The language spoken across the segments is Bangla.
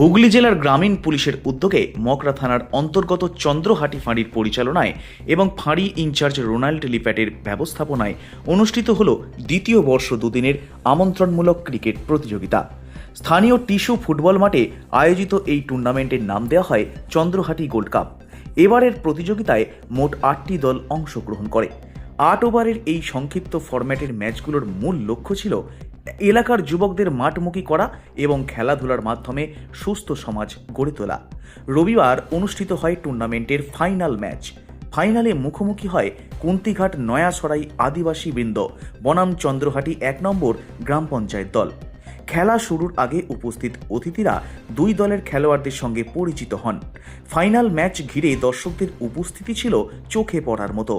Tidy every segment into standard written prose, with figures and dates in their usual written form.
হুগলি জেলার গ্রামীণ পুলিশের উদ্যোগে মগরা থানার অন্তর্গত চন্দ্রহাটি ফাঁড়ির পরিচালনায় এবং ফাঁড়ি ইনচার্জ রোনাল্ড লিপ্যাটের ব্যবস্থাপনায় অনুষ্ঠিত হল দ্বিতীয় বর্ষ দুদিনের আমন্ত্রণমূলক ক্রিকেট প্রতিযোগিতা। স্থানীয় টিস্যু ফুটবল মাঠে আয়োজিত এই টুর্নামেন্টের নাম দেওয়া হয় চন্দ্রহাটি গোল্ড কাপ। এবারের প্রতিযোগিতায় মোট 8টি দল অংশগ্রহণ করে। 8 ওভারের এই সংক্ষিপ্ত ফরম্যাটের ম্যাচগুলোর মূল লক্ষ্য ছিল এলাকার যুবকদের মাঠমুখী করা এবং খেলাধুলার মাধ্যমে সুস্থ সমাজ গড়ে তোলা। রবিবার অনুষ্ঠিত হয় টুর্নামেন্টের ফাইনাল ম্যাচ। ফাইনালে মুখোমুখি হয় কুন্তিঘাট নয়াছড়াই আদিবাসী বৃন্দ বনাম চন্দ্রহাটি 1 নম্বর গ্রাম পঞ্চায়েত দল। খেলা শুরুর আগে উপস্থিত অতিথিরা দুই দলের খেলোয়াড়দের সঙ্গে পরিচিত হন। ফাইনাল ম্যাচ ঘিরে দর্শকদের উপস্থিতি ছিল চোখে পড়ার মতো।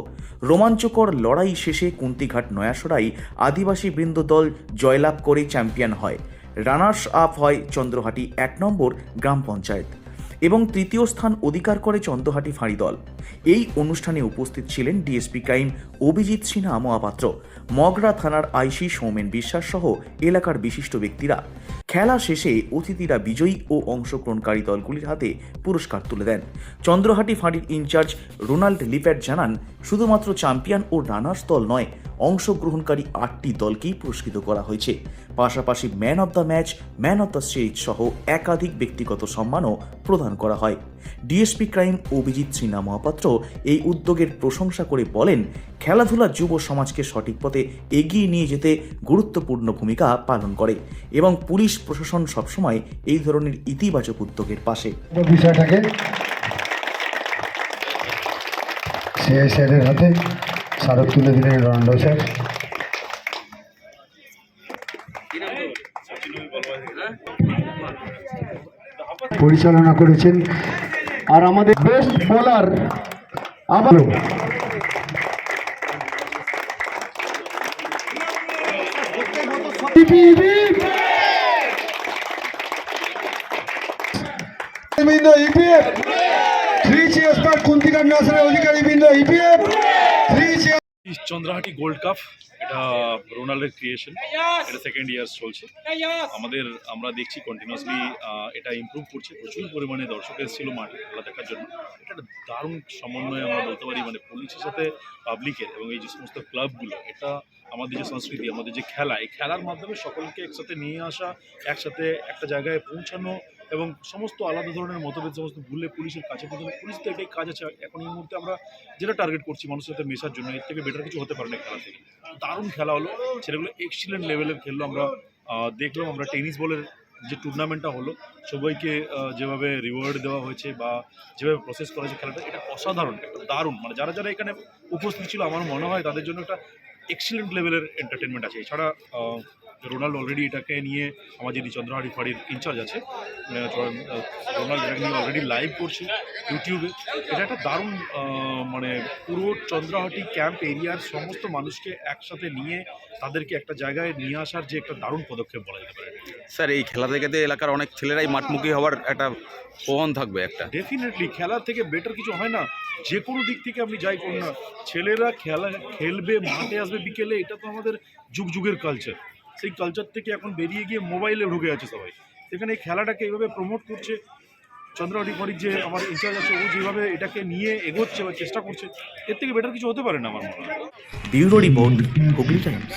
রোমাঞ্চকর লড়াই শেষে কুন্তিঘাট নয়াছড়াই আদিবাসী বৃন্দ দল জয়লাভ করে চ্যাম্পিয়ন হয়। রানার্স আপ হয় চন্দ্রহাটি 1 নম্বর গ্রাম পঞ্চায়েত এবং তৃতীয় স্থান অধিকার করে চন্দ্রহাটি ফাঁড়ি দল। এই অনুষ্ঠানে উপস্থিত ছিলেন ডিএসপি ক্রাইম অভিজিৎ সিনহা মহাপাত্র, মগরা থানার আইসি সৌমেন বিশ্বাস সহ এলাকার বিশিষ্ট ব্যক্তিরা। খেলা শেষে অতিথিরা বিজয়ী ও অংশগ্রহণকারী দলগুলির হাতে পুরস্কার তুলে দেন। চন্দ্রহাটি ফাঁড়ির ইনচার্জ রোনাল্ড লিপ্যাট জানান, শুধুমাত্র চ্যাম্পিয়ন ও রানার্স দল নয়, অংশগ্রহণকারী 8টি দলকেই পুরস্কৃত করা হয়েছে। পাশাপাশি man of the match, man of the series সহ একাধিক ব্যক্তিগত সম্মানও প্রদান করা হয়। ডিএসপি ক্রাইম অভিজিৎ সিনহা মহাপাত্র এই উদ্যোগের প্রশংসা করে বলেন, খেলাধুলা যুব সমাজকে সঠিক পথে এগিয়ে নিয়ে যেতে গুরুত্বপূর্ণ ভূমিকা পালন করে এবং পুলিশ প্রশাসন সবসময় এই ধরনের ইতিবাচক উদ্যোগের পাশে। বিষয়টাকে স্যারের হাতে স্মারক তুলে দিলেন রোনাল্ড স্যার। পরিচালনা করেছেন আর আমাদের বেস্ট বোলার আবার কুন্তিঘাট নয়াছড়াই অধিকারী বৃন্দ ইপিএফ চন্দ্রহাটি গোল্ড কাপ, এটা রোনাল্ডের ক্রিয়েশন। এটা সেকেন্ড ইয়ার চলছে আমাদের। আমরা দেখছি কন্টিনিউয়াসলি এটা ইমপ্রুভ করছে। প্রচুর পরিমাণে দর্শক এসেছিল মাঠে খেলা দেখার জন্য। এটা একটা দারুণ সমন্বয় আমরা বলতে পারি, মানে পুলিশের সাথে পাবলিকের এবং এই যে সমস্ত ক্লাবগুলো। এটা আমাদের যে সংস্কৃতি, আমাদের যে খেলা, এই খেলার মাধ্যমে সকলকে একসাথে নিয়ে আসা, একসাথে একটা জায়গায় পৌঁছানো এবং সমস্ত আলাদা ধরনের মতভেদ সমস্ত ভুলে পুলিশের কাছে পৌঁছানো। পুলিশ তো এটাই কাজ আছে এখন এই মুহূর্তে। আমরা যেটা টার্গেট করছি মানুষের সাথে মেশার জন্য, এর থেকে বেটার কিছু হতে পারে না খেলা থেকে। দারুণ খেলা হলো, ছেলেগুলো এক্সিলেন্ট লেভেলের খেললো। আমরা দেখলাম, আমরা টেনিস বলের যে টুর্নামেন্টটা হলো, সবাইকে যেভাবে রিওয়ার্ড দেওয়া হয়েছে বা যেভাবে প্রসেস করা হয়েছে খেলাটা, এটা অসাধারণ, একটা দারুণ। মানে যারা যারা এখানে উপস্থিত ছিল আমার মনে হয় তাদের জন্য একটা এক্সিলেন্ট লেভেলের এন্টারটেনমেন্ট আছে। এছাড়া রোনাল্ড অলরেডি এটাকে নিয়ে আমার যিনি চন্দ্রহাটি ফাঁড়ির ইনচার্জ আছে, রোনাল্ড এটাকে নিয়ে অলরেডি লাইভ করছে ইউটিউবে। এটা একটা দারুণ, মানে পুরো চন্দ্রহাটি ক্যাম্প এরিয়ার সমস্ত মানুষকে একসাথে নিয়ে তাদেরকে একটা জায়গায় নিয়ে আসার যে একটা দারুণ পদক্ষেপ বলা যেতে পারে। স্যার, এই খেলা থেকে এলাকার অনেক ছেলেরাই মাঠমুখী হওয়ার একটা প্রবণ থাকবে একটা। ডেফিনেটলি খেলা থেকে বেটার কিছু হয় না। যে কোনো দিক থেকে আপনি যাই করুন না, ছেলেরা খেলবে, মাঠে আসবে বিকেলে, এটা তো আমাদের যুগ যুগের কালচার। সেই কালচার থেকে এখন বেরিয়ে গিয়ে মোবাইলে ঢুকে আছে সবাই। সেখানে এই খেলাটাকে এইভাবে প্রমোট করছে চন্দ্রহাটি ফাঁড়ির যে আমার ইনচার্জ আছে, ও যেভাবে এটাকে নিয়ে এগোচ্ছে বা চেষ্টা করছে, এর থেকে বেটার কিছু হতে পারে না আমার মনে হয়। Bureau report, Hooghly Times.